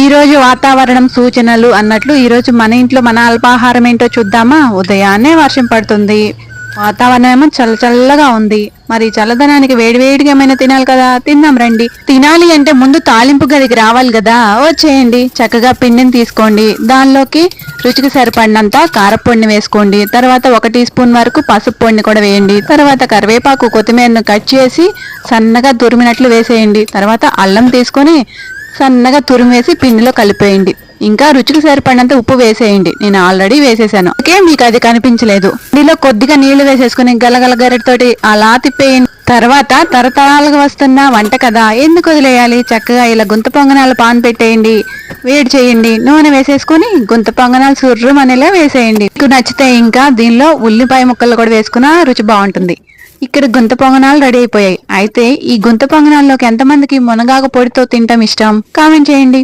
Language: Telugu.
ఈ రోజు వాతావరణం సూచనలు అన్నట్లు ఈ రోజు మన ఇంట్లో మన అల్పాహారం ఏంటో చూద్దామా. ఉదయాన్నే వర్షం పడుతుంది, వాతావరణం ఏమో చల్లగా ఉంది. మరి చల్లదనానికి వేడివేడిగా ఏమైనా తినాలి కదా, తిందాం రండి. తినాలి అంటే ముందు తాలింపు గదికి రావాలి కదా, వచ్చేయండి. చక్కగా పిండిని తీసుకోండి, దానిలోకి రుచికి సరిపడినంత కారపొడిని వేసుకోండి. తర్వాత 1 టీ స్పూన్ వరకు పసుపు పొడిని కూడా వేయండి. తర్వాత కరివేపాకు కొత్తిమీరను కట్ చేసి సన్నగా తురిమినట్లు వేసేయండి. తర్వాత అల్లం తీసుకొని సన్నగా తురిమేసి పిండిలో కలిపేయండి. ఇంకా రుచికి సరిపడినంత ఉప్పు వేసేయండి. నేను ఆల్రెడీ వేసేసాను, ఓకే, మీకు అది కనిపించలేదు. దీనిలో కొద్దిగా నీళ్లు వేసేసుకుని గలగల గరిటతోటి అలా తిప్పేయండి. తర్వాత తరతరాలుగా వస్తున్న వంట కదా, ఎందుకు వదిలేయాలి. చక్కగా ఇలా గుంత పొంగనాలు పాన్ పెట్టేయండి, వేడి చేయండి. నూనె వేసేసుకుని గుంత పొంగనాలు సుర్రుమనేలా వేసేయండి. మీకు నచ్చితే ఇంకా దీనిలో ఉల్లిపాయ ముక్కలు కూడా వేసుకున్నా రుచి బాగుంటుంది. ఇక్కడ గుంత పొంగనాలు రెడీ అయిపోయాయి. అయితే ఈ గుంత పొంగనాల్లోకి ఎంతమందికి మునగాకు పొడితో తింటాం ఇష్టం, కామెంట్ చేయండి.